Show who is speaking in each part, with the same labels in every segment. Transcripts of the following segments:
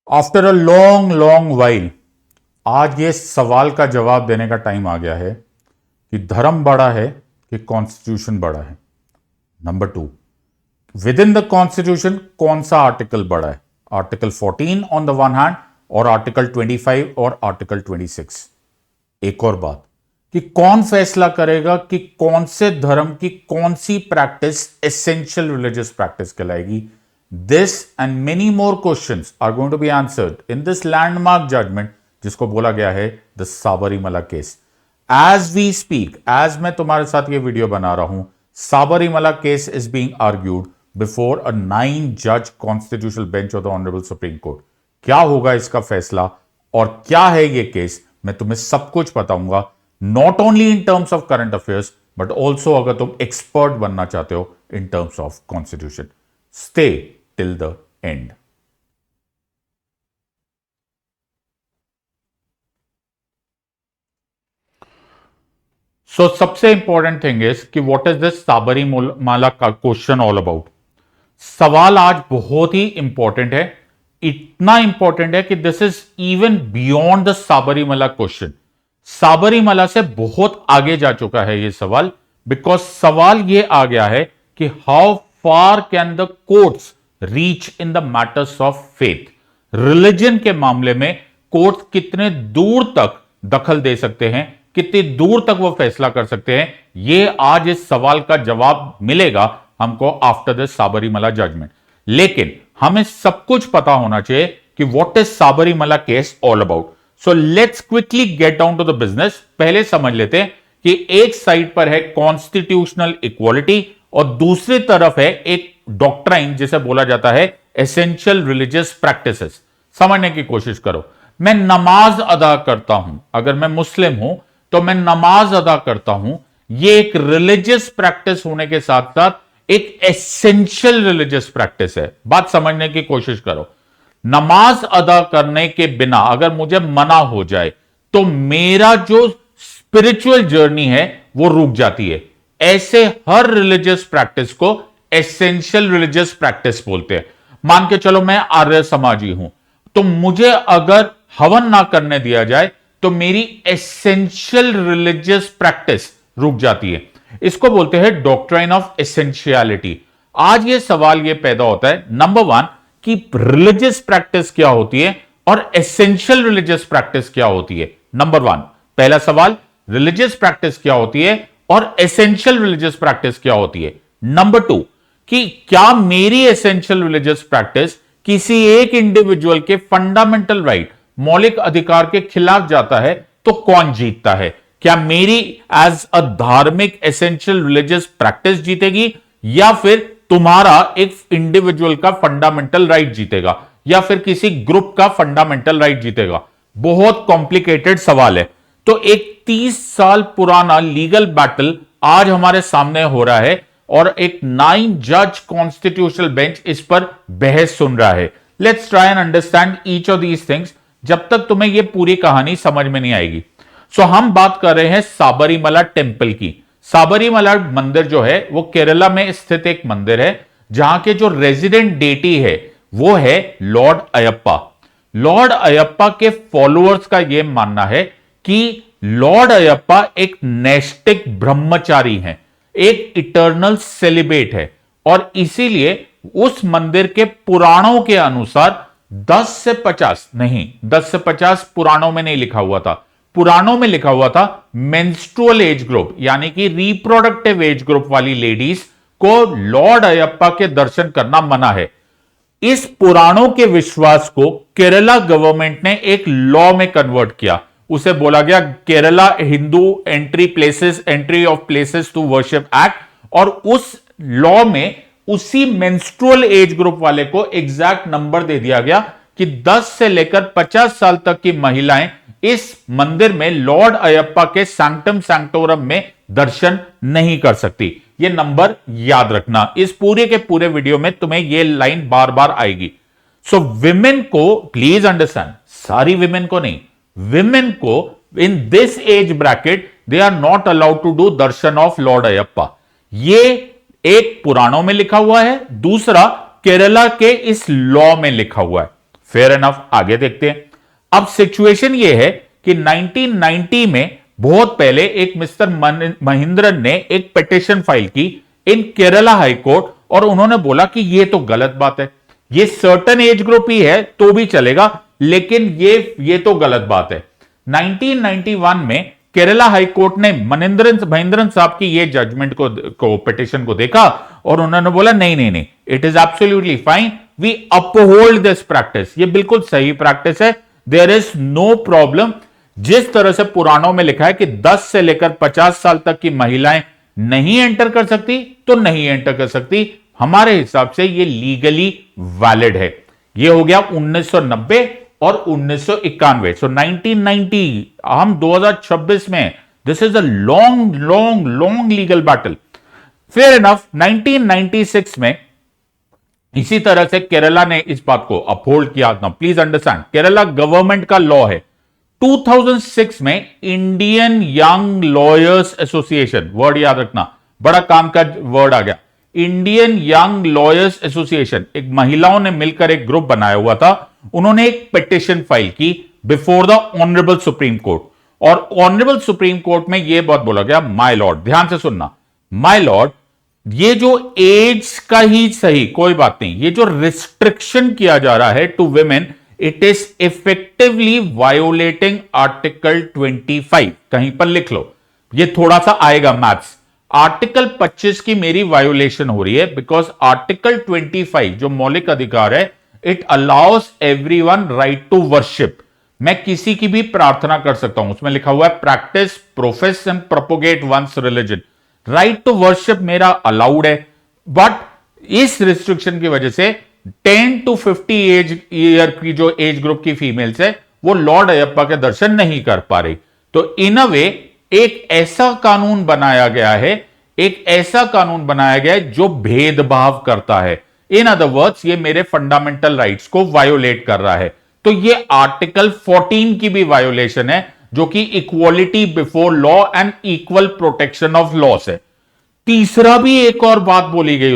Speaker 1: After a long long while आज ये सवाल का जवाब देने का टाइम आ गया है कि धर्म बड़ा है कि कॉन्स्टिट्यूशन बड़ा है। Number two, with in the constitution कौन सा आर्टिकल बड़ा है, article 14 on the one hand और आर्टिकल 25 और आर्टिकल 26। एक और बात कि कौन फैसला करेगा कि कौन से धर्म की कौन सी प्रैक्टिस एसेंशियल रिलीजियस प्रैक्टिस कहलाएगी। This and many more questions are going to be answered in this landmark judgment जिसको बोला गया है the Sabarimala case. As we speak, as मैं तुम्हारे साथ ये वीडियो बना रहा हूं, Sabarimala case is being argued before a 9 जज constitutional bench of the honourable supreme court. क्या होगा इसका फैसला और क्या है ये केस, मैं तुम्हें सब कुछ बताऊंगा, not only in terms of current affairs but also अगर तुम एक्सपर्ट बनना चाहते हो in terms of constitution. Stay till the end. So सबसे इंपॉर्टेंट थिंग इज कि व्हाट इज दिस साबरीमाला का क्वेश्चन ऑल अबाउट। सवाल आज बहुत ही इंपॉर्टेंट है, इतना इंपॉर्टेंट है कि this is even beyond the Sabarimala question. Sabarimala से बहुत आगे जा चुका है ये सवाल, बिकॉज सवाल ये आ गया है कि how far can the courts reach in the matters of faith. Religion के मामले में कोर्ट कितने दूर तक दखल दे सकते हैं, कितनी दूर तक वो फैसला कर सकते हैं, ये आज इस सवाल का जवाब मिलेगा हमको आफ्टर दिस साबरीमला जजमेंट। लेकिन हमें सब कुछ पता होना चाहिए कि what is Sabarimala case all about. So let's quickly get down to the business. पहले समझ लेते हैं कि एक साइड पर है कॉन्स्टिट्यूशनल इक्वालिटी और दूसरी तरफ है एक डॉक्ट्राइन जिसे बोला जाता है एसेंशियल रिलीजियस प्रैक्टिसेस। समझने की कोशिश करो। मैं नमाज अदा करता हूं, अगर मैं मुस्लिम हूं तो मैं नमाज अदा करता हूं, ये एक रिलीजियस प्रैक्टिस होने के साथ साथ एक एसेंशियल रिलीजियस प्रैक्टिस है। बात समझने की कोशिश करो। नमाज अदा करने के बिना अगर मुझे मना हो जाए तो मेरा जो स्पिरिचुअल जर्नी है वो रुक जाती है। ऐसे हर रिलीजियस प्रैक्टिस को एसेंशियल रिलीजियस प्रैक्टिस बोलते हैं। मान के चलो मैं आर्य समाजी हूं, तो मुझे अगर हवन ना करने दिया जाए तो मेरी एसेंशियल रिलीजियस प्रैक्टिस रुक जाती है। इसको बोलते हैं डॉक्ट्राइन ऑफ एसेंशियलिटी। आज ये सवाल ये पैदा होता है, नंबर वन, कि रिलीजियस प्रैक्टिस क्या होती है और एसेंशियल रिलीजियस प्रैक्टिस क्या होती है। नंबर वन, पहला सवाल, रिलीजियस प्रैक्टिस क्या होती है और एसेंशियल रिलीजियस प्रैक्टिस क्या होती है। नंबर टू, कि क्या मेरी एसेंशियल रिलीजियस प्रैक्टिस किसी एक इंडिविजुअल के फंडामेंटल राइट, मौलिक अधिकार के खिलाफ जाता है तो कौन जीतता है। क्या मेरी एज अ धार्मिक एसेंशियल रिलीजियस प्रैक्टिस जीतेगी या फिर तुम्हारा एक इंडिविजुअल का फंडामेंटल राइट जीतेगा या फिर किसी ग्रुप का फंडामेंटल राइट जीतेगा। बहुत कॉम्प्लिकेटेड सवाल है। तो एक 30 साल पुराना लीगल बैटल आज हमारे सामने हो रहा है और एक 9 जज कॉन्स्टिट्यूशनल बेंच इस पर बहस सुन रहा है। Let's try and understand each of these things जब तक तुम्हें यह पूरी कहानी समझ में नहीं आएगी। सो हम बात कर रहे हैं साबरीमला टेम्पल की। साबरीमला मंदिर जो है वो केरला में स्थित एक मंदिर है जहां के जो रेजिडेंट डेटी है वो है लॉर्ड अयप्पा। लॉर्ड अयप्पा के फॉलोअर्स का यह मानना है कि लॉर्ड अयप्पा एक नैष्टिक ब्रह्मचारी हैं, एक इटर्नल सेलिब्रेट है और इसीलिए उस मंदिर के पुराणों के अनुसार 10 से 50 पुराणों में नहीं लिखा हुआ था, पुराणों में लिखा हुआ था मेंस्ट्रुअल एज ग्रुप यानी कि रिप्रोडक्टिव एज ग्रुप वाली लेडीज को लॉर्ड अयप्पा के दर्शन करना मना है। इस पुराणों के विश्वास को केरला गवर्नमेंट ने एक लॉ में कन्वर्ट किया। उसे बोला गया Kerala Hindu entry of places to worship act, और उस लॉ में उसी मेंस्ट्रुअल एज ग्रुप वाले को एग्जैक्ट नंबर दे दिया गया कि 10 से लेकर 50 साल तक की महिलाएं इस मंदिर में लॉर्ड अयप्पा के सैंक्टम सैंक्टोरम में दर्शन नहीं कर सकती। यह नंबर याद रखना, इस पूरे के पूरे वीडियो में तुम्हें यह लाइन बार बार आएगी। सो विमेन को प्लीज अंडरस्टैंड, सारी विमेन को नहीं, विमेन को in this age bracket they are not allowed to do darshan of Lord Ayyappa. ये एक पुराणों में लिखा हुआ है, दूसरा केरला के इस लॉ में लिखा हुआ है। फेयर एनफ, आगे देखते हैं। अब सिचुएशन ये है कि 1990 में बहुत पहले एक मिस्टर महेंद्रन ने एक पिटिशन फाइल की इन केरला हाई कोर्ट, और उन्होंने बोला कि ये तो गलत बात है, ये सर्टेन एज ग्रुप ही है तो भी चलेगा, लेकिन ये तो गलत बात है। 1991 में केरला हाई कोर्ट ने महेंद्रन साहब की ये जजमेंट को पिटिशन को देखा और उन्होंने बोला नहीं नहीं नहीं, it is absolutely fine, we uphold this practice, ये बिल्कुल सही प्रैक्टिस है, देयर इज नो प्रॉब्लम। जिस तरह से पुराणों में लिखा है कि 10 से लेकर 50 साल तक की महिलाएं नहीं एंटर कर सकती तो नहीं एंटर कर सकती, हमारे हिसाब से ये लीगली वैलिड है। ये हो गया 1990 और 1991। सो 1990, हम 2026 में, this is a long long long legal battle. Fair enough, 1996 में इसी तरह से केरला ने इस बात को अपहोल्ड किया। ना प्लीज अंडरस्टैंड, केरला गवर्नमेंट का लॉ है। 2006 में Indian young lawyers association, word याद रखना, बड़ा काम का वर्ड आ गया, इंडियन यंग लॉयर्स एसोसिएशन, एक महिलाओं ने मिलकर एक ग्रुप बनाया हुआ था, उन्होंने एक पिटिशन फाइल की before the honourable supreme court, और ऑनरेबल सुप्रीम कोर्ट में यह बात बोला गया, माय लॉर्ड, ध्यान से सुनना, माय लॉर्ड, ये जो एज का ही सही कोई बात नहीं, ये जो रिस्ट्रिक्शन किया जा रहा है to women, it is effectively violating article 25। कहीं पर लिख लो, ये थोड़ा सा आएगा मैथ्स। आर्टिकल 25 की मेरी वायोलेशन हो रही है बिकॉज आर्टिकल 25 जो मौलिक अधिकार है, it allows everyone right to worship. मैं किसी की भी प्रार्थना कर सकता हूं, उसमें लिखा हुआ है practice, profess and propagate one's religion. Right to worship मेरा अलाउड है, बट इस रिस्ट्रिक्शन की वजह से 10 to 50 ईयर की जो एज ग्रुप की फीमेल्स है वो लॉर्ड अयप्पा के दर्शन नहीं कर पा रही। तो इन अ वे एक ऐसा कानून बनाया गया है, एक ऐसा कानून बनाया गया है जो भेदभाव करता है। इन अदर वर्ड्स, ये मेरे फंडामेंटल राइट्स को वायोलेट कर रहा है। तो ये आर्टिकल 14 की भी वायोलेशन है, जो कि equality before law and equal protection of loss है। तीसरा भी एक और बात बोली गई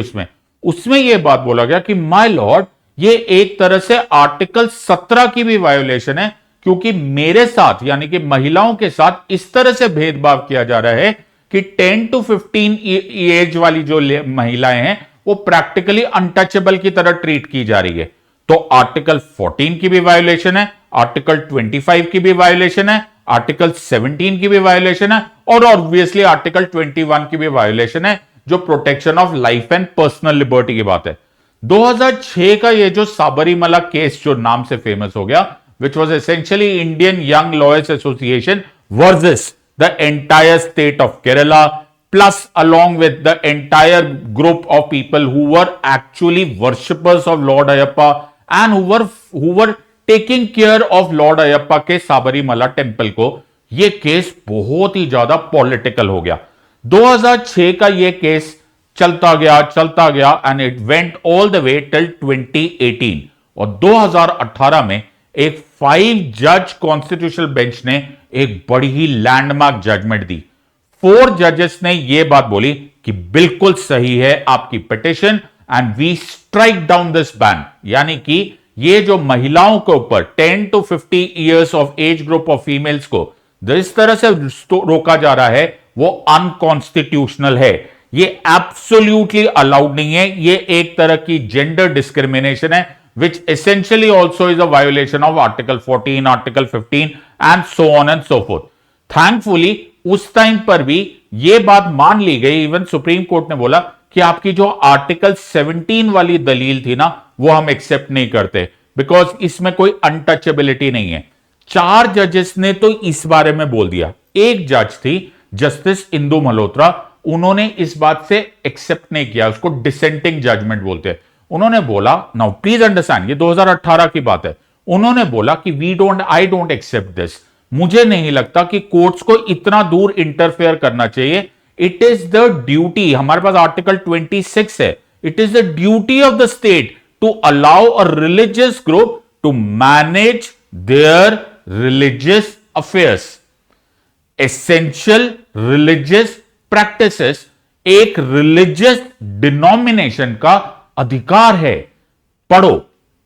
Speaker 1: उसमें यह बात बोला गया कि माय लॉर्ड, ये एक तरह से आर्टिकल 17 की भी वायोलेशन है, क्योंकि मेरे साथ यानी कि महिलाओं के साथ इस तरह से भेदभाव किया जा रहा है कि 10 to 15 एज वाली जो महिलाएं हैं वो प्रैक्टिकली अनटचेबल की तरह ट्रीट की जा रही है। तो आर्टिकल 14 की भी वायोलेशन है, आर्टिकल 25 की भी वायोलेशन है, आर्टिकल 17 की भी वायोलेशन है, और ऑब्वियसली आर्टिकल 21 की भी वायोलेशन है, जो protection of life and personal liberty की बात है। 2006 का ये जो साबरीमला केस जो नाम से फेमस हो गया, which was essentially Indian young lawyers association versus the entire state of Kerala, plus along with the entire group of people who were actually worshippers of Lord Ayappa and who were taking care of Lord Ayappa के साबरीमला temple को, ये case बहुत ही ज्यादा political हो गया। 2006 का ये case चलता गया and it went all the way till 2018, और 2018 में एक 5 जज कॉन्स्टिट्यूशनल बेंच ने एक बड़ी ही लैंडमार्क जजमेंट दी। 4 जजेस ने यह बात बोली कि बिल्कुल सही है आपकी petition and we strike down this ban, यानी कि ये जो महिलाओं के ऊपर 10 to 50 years of age group of females को जिस तरह से रोका जा रहा है वो अनकॉन्स्टिट्यूशनल है, ये एब्सोल्यूटली अलाउड नहीं है, ये एक तरह की जेंडर डिस्क्रिमिनेशन है, which essentially also is a violation of Article 14, Article 15 and so on and so forth. Thankfully उस टाइम पर भी यह बात मान ली गई, इवन सुप्रीम कोर्ट ने बोला कि आपकी जो आर्टिकल 17 वाली दलील थी ना वो हम एक्सेप्ट नहीं करते, बिकॉज इसमें कोई अनटचेबिलिटी नहीं है। 4 जजेस ने तो इस बारे में बोल दिया। एक जज थी जस्टिस इंदु मल्होत्रा, उन्होंने इस बात से एक्सेप्ट नहीं किया, उसको डिसेंटिंग जजमेंट बोलते हैं। उन्होंने बोला, नाउ प्लीज अंडरस्टैंड, ये 2018 की बात है, उन्होंने बोला कि आई डोंट एक्सेप्ट दिस, मुझे नहीं लगता कि कोर्ट्स को इतना दूर इंटरफेयर करना चाहिए। इट इज द ड्यूटी, हमारे पास आर्टिकल 26 है, it is the duty of the state to allow a religious group to manage their religious affairs. Essential religious practices एक रिलीजियस डिनोमिनेशन का अधिकार है। पढ़ो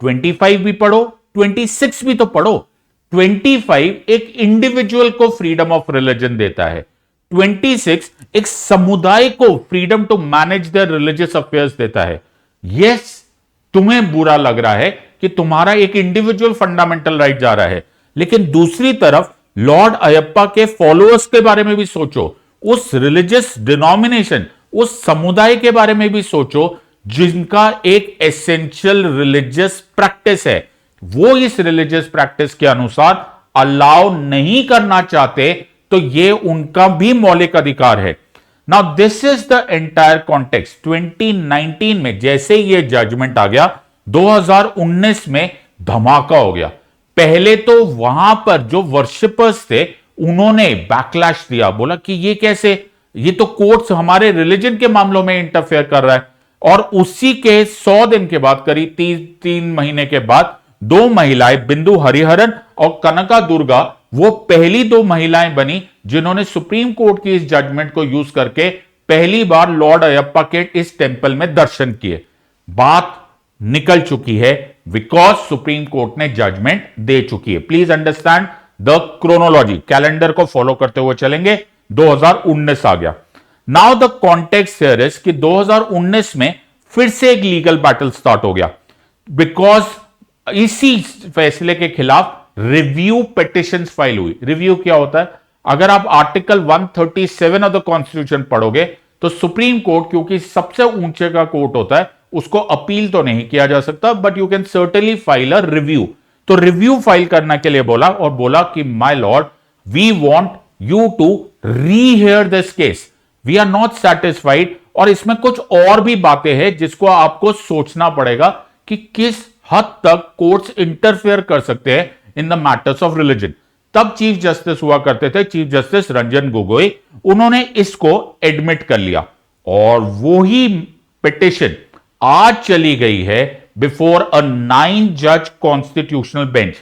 Speaker 1: 25 भी पढ़ो, 26 भी तो पढ़ो। 25 एक इंडिविजुअल को फ्रीडम ऑफ रिलीजन देता है, 26 एक समुदाय को freedom to manage their religious affairs देता है। यस, तुम्हें बुरा लग रहा है कि तुम्हारा एक इंडिविजुअल फंडामेंटल राइट जा रहा है, लेकिन दूसरी तरफ लॉर्ड अयप्पा के फॉलोअर्स के बारे में भी सोचो, उस रिलीजियस डिनोमिनेशन, उस समुदाय के बारे में भी सोचो जिनका एक एसेंशियल रिलीजियस प्रैक्टिस है, वो इस रिलीजियस प्रैक्टिस के अनुसार अलाउ नहीं करना चाहते, तो ये उनका भी मौलिक अधिकार है। Now this is the entire context. 2019 में जैसे ये जजमेंट आ गया, 2019 में धमाका हो गया। पहले तो वहां पर जो वर्शिपर्स थे उन्होंने बैकलैश दिया, बोला कि ये कैसे, ये तो कोर्ट्स हमारे रिलीजन के मामलों में इंटरफेयर कर रहा है। और उसी के 100 दिन के बाद, करीब 3 महीने के बाद, 2 महिलाएं बिंदु हरिहरन और कनका दुर्गा वो पहली 2 महिलाएं बनी जिन्होंने सुप्रीम कोर्ट की इस जजमेंट को यूज करके पहली बार लॉर्ड अयप्पा के इस टेंपल में दर्शन किए। बात निकल चुकी है बिकॉज सुप्रीम कोर्ट ने जजमेंट दे चुकी है। Please understand the chronology, calendar को फॉलो करते हुए चलेंगे। 2019 आ गया। Now the context here is कि 2019 में फिर से एक लीगल बैटल स्टार्ट हो गया बिकॉज इसी फैसले के खिलाफ रिव्यू पिटिशंस फाइल हुई। रिव्यू क्या होता है? अगर आप आर्टिकल 137 ऑफ द कॉन्स्टिट्यूशन पढ़ोगे तो सुप्रीम कोर्ट, क्योंकि सबसे ऊंचे का कोर्ट होता है, उसको अपील तो नहीं किया जा सकता, but you can certainly file a review. तो रिव्यू फाइल करने के लिए बोला और बोला कि my lord, we want you to rehear this case, we are not satisfied. और इसमें कुछ और भी बातें हैं जिसको आपको सोचना पड़ेगा कि किस हद तक कोर्ट्स इंटरफेयर कर सकते हैं in the matters of religion. तब चीफ जस्टिस हुआ करते थे चीफ जस्टिस रंजन गोगोई, उन्होंने इसको एडमिट कर लिया और वो ही पिटिशन आज चली गई है बिफोर अ 9 जज कॉन्स्टिट्यूशनल बेंच।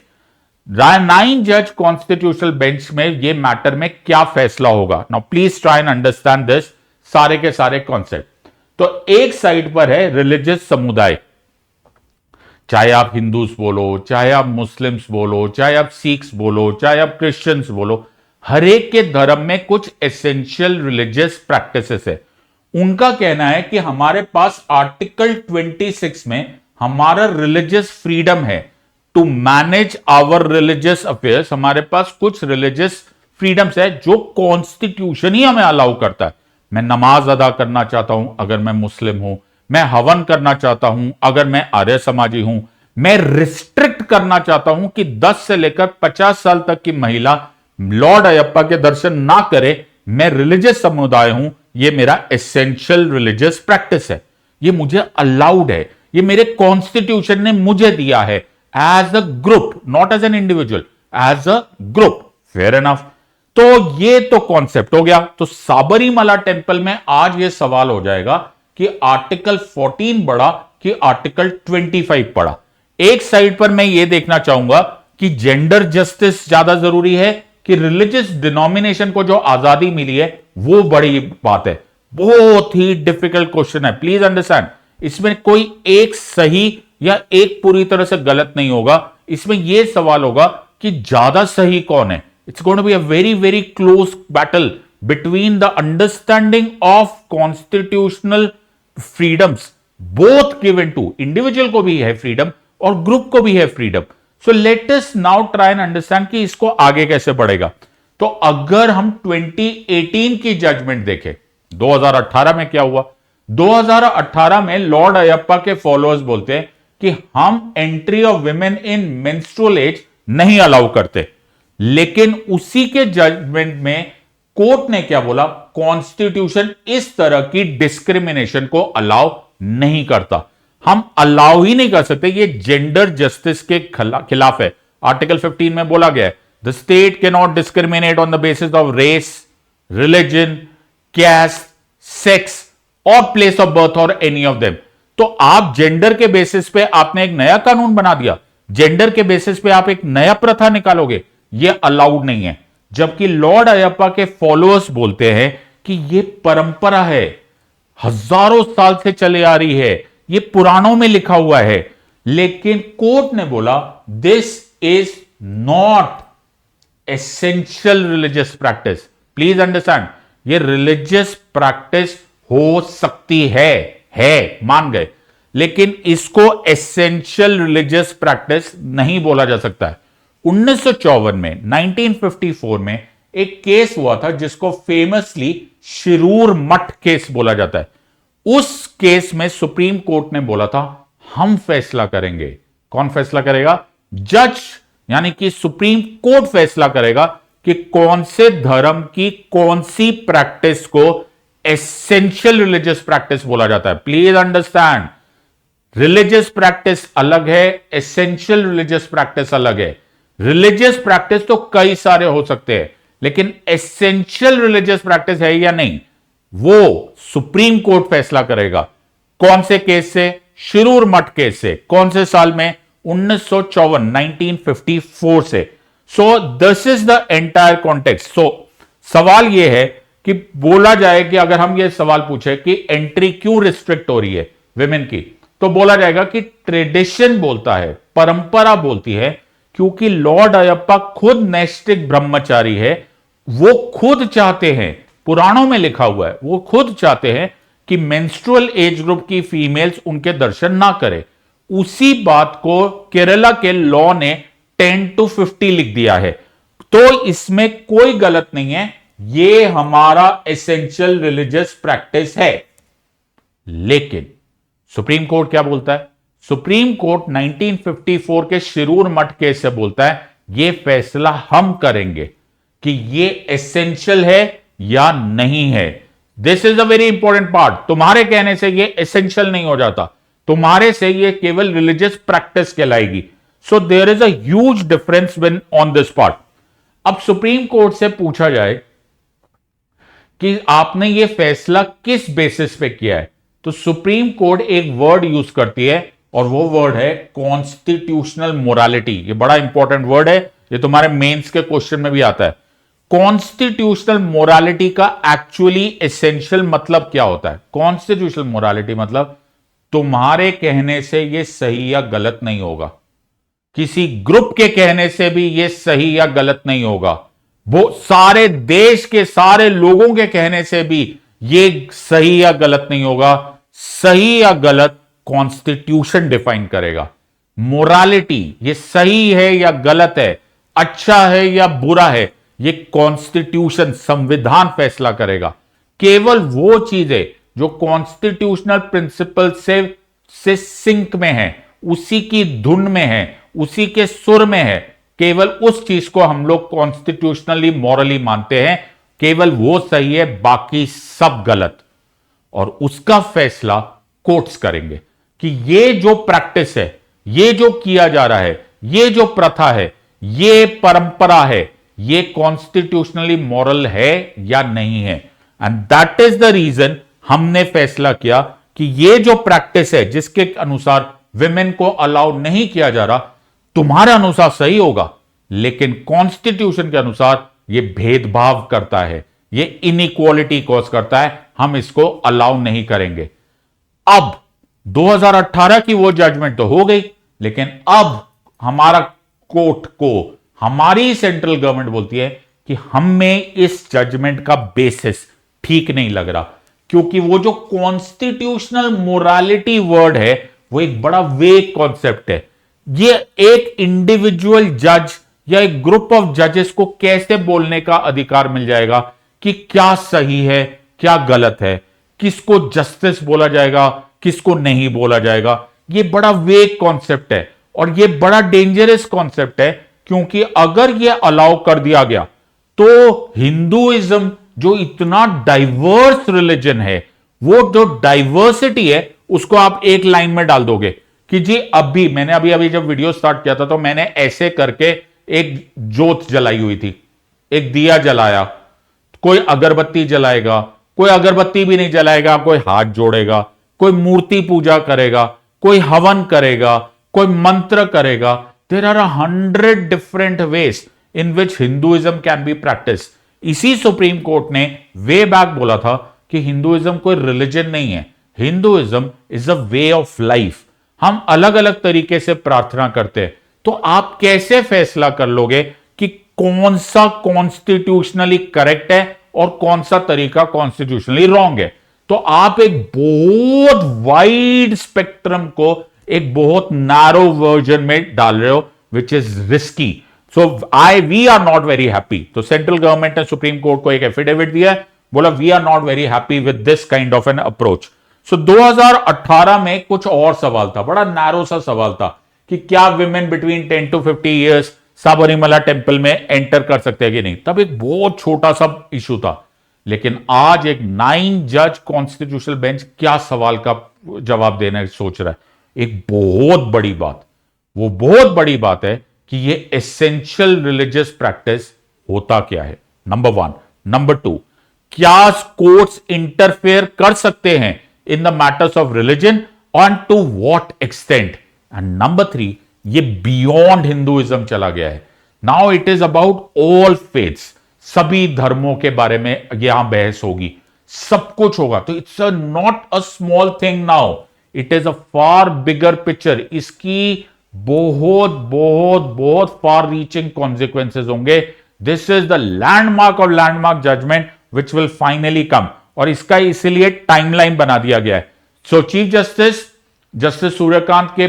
Speaker 1: 9 जज कॉन्स्टिट्यूशनल बेंच में ये मैटर में क्या फैसला होगा। Now please try and understand this, सारे के सारे कॉन्सेप्ट। तो एक साइड पर है रिलीजियस समुदाय, चाहे आप हिंदूज बोलो, चाहे आप मुस्लिम्स बोलो, चाहे आप सिख्स बोलो, चाहे आप क्रिश्चियंस बोलो, हर एक के धर्म में कुछ एसेंशियल रिलीजियस प्रैक्टिसेस है। उनका कहना है कि हमारे पास आर्टिकल 26 में हमारा रिलीजियस फ्रीडम है to manage our religious affairs. हमारे पास कुछ रिलीजियस फ्रीडम्स है जो कॉन्स्टिट्यूशन ही हमें अलाउ करता है। मैं नमाज अदा करना चाहता हूं अगर मैं मुस्लिम हूं, मैं हवन करना चाहता हूं अगर मैं आर्य समाजी हूं, मैं रिस्ट्रिक्ट करना चाहता हूं कि 10 से लेकर 50 साल तक की महिला लॉर्ड अयप्पा के दर्शन ना करे, मैं रिलीजियस समुदाय हूं, ये मेरा एसेंशियल रिलीजियस प्रैक्टिस है, ये मुझे अलाउड है, ये मेरे कॉन्स्टिट्यूशन ने मुझे दिया है as a group, not as an individual, as a group. Fair enough. तो ये तो कॉन्सेप्ट हो गया। तो साबरीमाला टेंपल में आज ये सवाल हो जाएगा कि आर्टिकल 14 पढ़ा कि आर्टिकल 25 पढ़ा। एक साइड पर मैं ये देखना चाहूंगा कि जेंडर जस्टिस ज्यादा जरूरी है कि रिलीजियस डिनोमिनेशन को जो आजादी मिली है वो बड़ी बात है। बहुत ही डिफिकल्ट क्वेश्चन है, प्लीज अंडरस्टैंड। इसमें कोई एक सही या एक पूरी तरह से गलत नहीं होगा। इसमें यह सवाल होगा कि ज्यादा सही कौन है। It's going to be a very very close battle between the understanding of constitutional freedoms, both given to individual को भी है फ्रीडम और ग्रुप को भी है freedom. So let us now try and understand कि इसको आगे कैसे बढ़ेगा। तो अगर हम 2018 की जजमेंट देखें, 2018 में क्या हुआ? 2018 में लॉर्ड अयप्पा के फॉलोअर्स बोलते हैं कि हम entry of women in menstrual age नहीं अलाउ करते, लेकिन उसी के जजमेंट में कोर्ट ने क्या बोला? कॉन्स्टिट्यूशन इस तरह की डिस्क्रिमिनेशन को अलाउ नहीं करता, हम अलाउ ही नहीं कर सकते। ये जेंडर जस्टिस के खिलाफ है। आर्टिकल 15 में बोला गया है the state can not discriminate on the basis of race, religion, caste, sex और प्लेस ऑफ बर्थ और एनी ऑफ देम। तो आप जेंडर के बेसिस पे आपने एक नया कानून बना दिया, जेंडर के बेसिस पे आप एक नया प्रथा निकालोगे, यह अलाउड नहीं है। जबकि लॉर्ड अयप्पा के फॉलोअर्स बोलते हैं कि यह परंपरा है, हजारों साल से चले आ रही है, यह पुराणों में लिखा हुआ है, लेकिन कोर्ट ने बोला this is not essential religious practice. Please understand, ये रिलीजियस प्रैक्टिस हो सकती है मान गए, लेकिन इसको एसेंशियल रिलीजियस प्रैक्टिस नहीं बोला जा सकता है। 1954 में 1954 में एक केस हुआ था जिसको फेमसली शिरूर मठ केस बोला जाता है। उस केस में सुप्रीम कोर्ट ने बोला था हम फैसला करेंगे। कौन फैसला करेगा? जज, यानी कि सुप्रीम कोर्ट फैसला करेगा कि कौन से धर्म की कौन सी प्रैक्टिस को एसेंशियल रिलीजियस प्रैक्टिस बोला जाता है। प्लीज अंडरस्टैंड, रिलीजियस प्रैक्टिस अलग है, एसेंशियल रिलीजियस प्रैक्टिस अलग है। रिलीजियस प्रैक्टिस तो कई सारे हो सकते हैं, लेकिन एसेंशियल रिलीजियस प्रैक्टिस है या नहीं, वो सुप्रीम कोर्ट फैसला करेगा। कौन से केस से? शिरूर मठ केस से। कौन से साल में? 1954, 1954 से। So this is the entire context. So सवाल यह है कि बोला जाए कि अगर हम ये सवाल पूछे कि एंट्री क्यों रिस्ट्रिक्ट हो रही है विमेन की, तो बोला जाएगा कि ट्रेडिशन बोलता है, परंपरा बोलती है, क्योंकि लॉर्ड अयप्पा खुद नैष्टिक ब्रह्मचारी है। वो खुद चाहते हैं, पुराणों में लिखा हुआ है, वो खुद चाहते हैं कि मेंस्ट्रुअल एज ग्रुप की फीमेल्स उनके दर्शन ना करें। उसी बात को केरला के लॉ ने 10 to 50 लिख दिया है, तो इसमें कोई गलत नहीं है। ये हमारा एसेंशियल रिलीजियस प्रैक्टिस है। लेकिन सुप्रीम कोर्ट क्या बोलता है? सुप्रीम कोर्ट 1954 के शिरूर मठ केस से बोलता है ये फैसला हम करेंगे कि ये एसेंशियल है या नहीं है। This is a very important part. तुम्हारे कहने से ये एसेंशियल नहीं हो जाता, तुम्हारे से ये केवल रिलीजियस प्रैक्टिस कहलाएगी। So there is a huge difference when on this part. अब सुप्रीम कोर्ट से पूछा जाए कि आपने ये फैसला किस बेसिस पे किया है, तो सुप्रीम कोर्ट एक वर्ड यूज करती है और वो वर्ड है कॉन्स्टिट्यूशनल मोरालिटी। ये बड़ा इंपॉर्टेंट वर्ड है, ये तुम्हारे मेंस के क्वेश्चन में भी आता है। कॉन्स्टिट्यूशनल मोरालिटी का एक्चुअली एसेंशियल मतलब क्या होता है? कॉन्स्टिट्यूशनल मोरालिटी मतलब तुम्हारे कहने से ये सही या गलत नहीं होगा, किसी ग्रुप के कहने से भी ये सही या गलत नहीं होगा, वो सारे देश के सारे लोगों के कहने से भी ये सही या गलत नहीं होगा। सही या गलत कॉन्स्टिट्यूशन डिफाइन करेगा। मोरालिटी, ये सही है या गलत है, अच्छा है या बुरा है, ये कॉन्स्टिट्यूशन, संविधान फैसला करेगा। केवल वो चीजें जो कॉन्स्टिट्यूशनल प्रिंसिपल से सिंक में है, उसी की धुन में है, उसी के सुर में है, केवल उस चीज को हम लोग कॉन्स्टिट्यूशनली मॉरली मानते हैं। केवल वो सही है, बाकी सब गलत। और उसका फैसला कोर्ट्स करेंगे कि ये जो प्रैक्टिस है, ये जो किया जा रहा है, ये जो प्रथा है, ये परंपरा है, ये कॉन्स्टिट्यूशनली मॉरल है या नहीं है। And that is the reason हमने फैसला किया कि ये जो प्रैक्टिस है जिसके अनुसार विमेन को अलाउ नहीं किया जा रहा, तुम्हारे अनुसार सही होगा, लेकिन कॉन्स्टिट्यूशन के अनुसार ये भेदभाव करता है, ये इनइक्वालिटी कॉज करता है, हम इसको अलाउ नहीं करेंगे। अब 2018 की वो जजमेंट तो हो गई, लेकिन अब हमारा कोर्ट को, हमारी सेंट्रल गवर्नमेंट बोलती है कि हमें इस जजमेंट का बेसिस ठीक नहीं लग रहा, क्योंकि वो जो कॉन्स्टिट्यूशनल मोरालिटी वर्ड है वो एक बड़ा वेग कॉन्सेप्ट है। ये एक इंडिविजुअल जज या एक ग्रुप ऑफ जजेस को कैसे बोलने का अधिकार मिल जाएगा कि क्या सही है, क्या गलत है, किसको जस्टिस बोला जाएगा, किसको नहीं बोला जाएगा। ये बड़ा वेग कॉन्सेप्ट है और ये बड़ा डेंजरस कॉन्सेप्ट है, क्योंकि अगर ये अलाउ कर दिया गया तो हिंदुइज्म जो इतना डाइवर्स रिलीजन है, वो जो डाइवर्सिटी है उसको आप एक लाइन में डाल दोगे कि जी मैंने अभी जब वीडियो स्टार्ट किया था तो मैंने ऐसे करके एक जोत जलाई हुई थी, एक दिया जलाया, कोई अगरबत्ती जलाएगा, कोई अगरबत्ती भी नहीं जलाएगा, कोई हाथ जोड़ेगा, कोई मूर्ति पूजा करेगा, कोई हवन करेगा, कोई मंत्र करेगा। There are 100 different ways in which Hinduism can be practice. इसी सुप्रीम कोर्ट ने वे बैक बोला था कि हिंदुइज्म कोई रिलीजन नहीं है, Hinduism is a way of life. हम अलग अलग तरीके से प्रार्थना करते हैं, तो आप कैसे फैसला कर लोगे कि कौन सा कॉन्स्टिट्यूशनली करेक्ट है और कौन सा तरीका कॉन्स्टिट्यूशनली रॉन्ग है? तो आप एक बहुत वाइड स्पेक्ट्रम को एक बहुत नैरो वर्जन में डाल रहे हो, which is risky. So we are not very happy. तो सेंट्रल गवर्नमेंट ने सुप्रीम कोर्ट को एक एफिडेविट दिया है, बोला we are not very happy with this kind of an approach. So 2018 में कुछ और सवाल था, बड़ा नैरो सा सवाल था कि क्या women between 10 to 50 years Sabarimala temple में एंटर कर सकते हैं कि नहीं. तब एक बहुत छोटा सा इशू था, लेकिन आज एक 9 जज कॉन्स्टिट्यूशनल बेंच क्या सवाल का जवाब देने सोच रहा है. एक बहुत बड़ी बात, वो बहुत बड़ी बात है कि ये एसेंशियल रिलीजियस प्रैक्टिस होता क्या है, नंबर 1. नंबर 2, क्या कोर्ट्स इंटरफेयर कर सकते हैं in the matters of religion, on to what extent. And number 3, ये बियॉन्ड हिंदुइज्म चला गया है. Now it is about all faiths, सभी धर्मों के बारे में यहां बहस होगी, सब कुछ होगा. तो it's not a small thing now, it is a far bigger picture. इसकी बहुत बहुत बहुत फार रीचिंग कॉन्सिक्वेंसेज होंगे. This is the landmark of landmark judgement which will finally come, और इसका इसलिए टाइमलाइन बना दिया गया है. सो चीफ जस्टिस सूर्यकांत के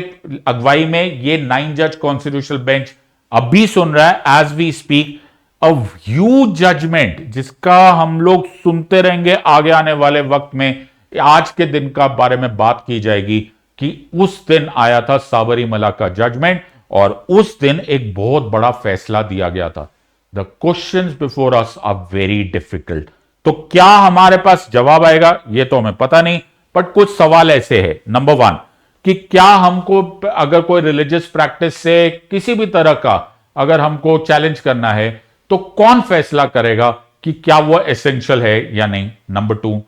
Speaker 1: अगुवाई में ये 9 जज कॉन्स्टिट्यूशनल बेंच अभी सुन रहा है as we speak, a huge judgement जिसका हम लोग सुनते रहेंगे आगे आने वाले वक्त में. आज के दिन का बारे में बात की जाएगी कि उस दिन आया था साबरीमला का जजमेंट, और उस दिन एक बहुत बड़ा फैसला दिया गया था. The questions before us are very difficult. तो क्या हमारे पास जवाब आएगा ये तो हमें पता नहीं, बट कुछ सवाल ऐसे हैं. नंबर 1, कि क्या हमको अगर कोई रिलीजियस प्रैक्टिस से किसी भी तरह का अगर हमको चैलेंज करना है, तो कौन फैसला करेगा कि क्या वो एसेंशियल है या नहीं. नंबर 2,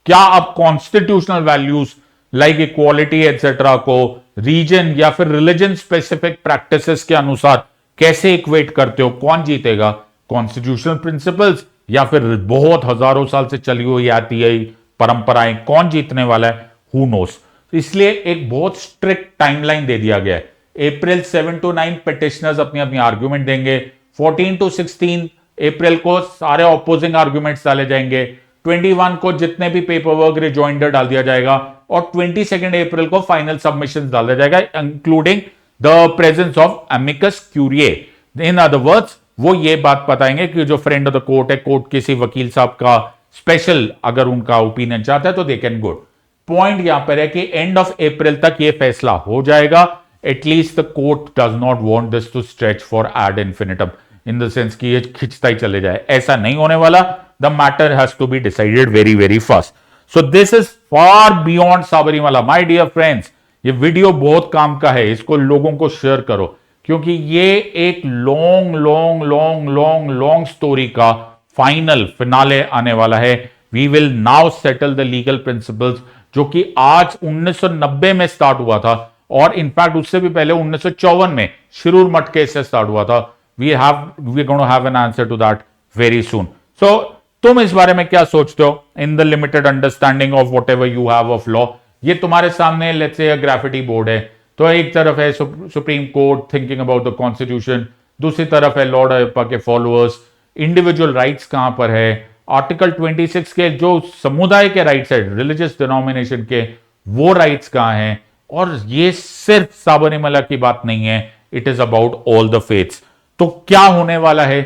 Speaker 1: क्या आप constitutional values like equality etcetera को रीजन या फिर रिलीजन स्पेसिफिक प्रैक्टिसेस के अनुसार कैसे इक्वेट करते हो? कौन जीतेगा, कॉन्स्टिट्यूशनल प्रिंसिपल्स या फिर बहुत हजारों साल से चली हुई आती है परंपराएं? कौन जीतने वाला है, हु नोस. इसलिए एक बहुत स्ट्रिक्ट टाइमलाइन दे दिया गया है. अप्रैल 7 to 9 पिटिशनर्स अपनी अपनी आर्ग्यूमेंट देंगे. 14 to 16 अप्रैल को सारे ऑपोजिंग आर्ग्यूमेंट्स डाले जाएंगे. 21 को जितने भी पेपर वर्क रिजॉइंडर डाल दिया जाएगा, और 22 अप्रैल को फाइनल सबमिशन डाला जाएगा, including the presence of amicus curiae. In other words, वो ये बात बताएंगे कि जो फ्रेंड ऑफ द कोर्ट है, कोर्ट किसी वकील साहब का स्पेशल अगर उनका ओपिनियन चाहता है तो दे कैन गुड. पॉइंट यहां पर है कि एंड ऑफ अप्रैल तक ये फैसला हो जाएगा. At least the court does not want this to stretch for ad infinitum, in the sense कि ये खिंचता ही चले जाए. ऐसा नहीं होने वाला. The matter has to be decided very very fast. So this is far beyond Sabarimala. My dear friends, ये video बहुत काम का है, इसको लोगों को शेयर करो, क्योंकि ये एक long long long long long story का फाइनल फिनाले आने वाला है. We will now settle the legal principles, जो कि आज 1990 में स्टार्ट हुआ था, और इनफैक्ट उससे भी पहले 1954 में शिरूर मठ केस से स्टार्ट हुआ था. We going to have an answer to that very soon. सो तुम इस बारे में क्या सोचते हो in the limited understanding of whatever you have of law? ये तुम्हारे सामने लेट्स से ग्राफिटी बोर्ड है, तो एक तरफ है supreme court thinking about the constitution, दूसरी तरफ है लॉर्ड अयप्पा के फॉलोअर्स. इंडिविजुअल राइट्स कहां पर है? आर्टिकल 26 के जो समुदाय के राइट्स है, रिलीजियस डिनोमिनेशन के, वो राइट्स कहां हैं? और ये सिर्फ साबरीमला की बात नहीं है, it is about all the faiths. तो क्या होने वाला है?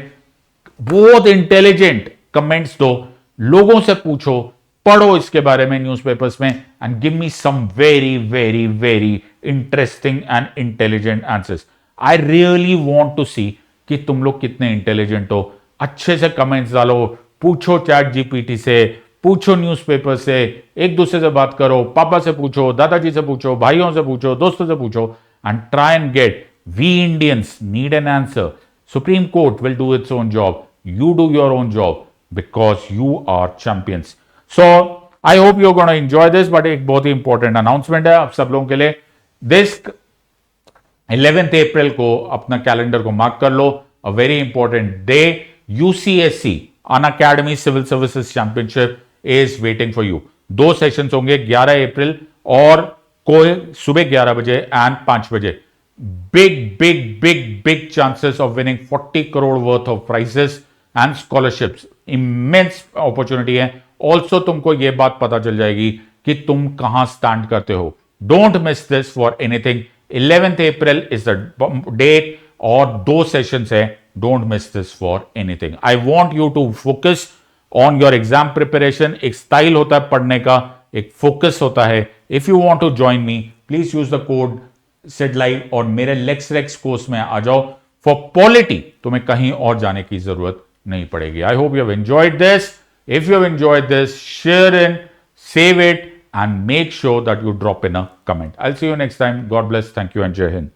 Speaker 1: बहुत इंटेलिजेंट कमेंट्स दो, लोगों से पूछो, पढ़ो इसके बारे में न्यूज़पेपर्स में, and give me some very very very interesting and intelligent answers. I really want to see कि तुम लोग कितने इंटेलिजेंट हो. अच्छे से कमेंट्स डालो, पूछो चैट जीपीटी से, पूछो न्यूज़पेपर से, एक दूसरे से बात करो, पापा से पूछो, दादाजी से पूछो, भाइयों से पूछो, दोस्तों से पूछो, and try and get. We Indians need an answer. Supreme court will do its own job, you do your own job because you are champions. So I hope you're going to enjoy this, but एक बहुत ही important announcement है आप सब लोगों के लिए. This 11th अप्रैल को अपना कैलेंडर को मार्क कर लो. A very important day. UCSC Unacademy civil services championship is waiting for you. 2 sessions होंगे, 11 अप्रैल और कोई सुबह 11 बजे एंड 5 बजे, big big big big chances of winning 40 crore worth of prizes and scholarships, immense opportunity है। ऑल्सो तुमको यह बात पता चल जाएगी कि तुम कहां स्टैंड करते हो। Don't miss this for anything. 11th April is the date और 2 सेशंस है। Don't miss this for anything. I want you to focus on your exam preparation. एक स्टाइल होता है पढ़ने का, एक फोकस होता है। If you want to join me, please use the code said live और मेरे लेक्स रेक्स कोर्स में आ जाओ। फॉर पॉलिटी तुम्हें कहीं और जाने की जरूरत नहीं पड़ेगी। I hope you have enjoyed this. If you have enjoyed this, share in, save it, and make sure that you drop in a comment. I'll see you next time. God bless. Thank you and Jai Hind.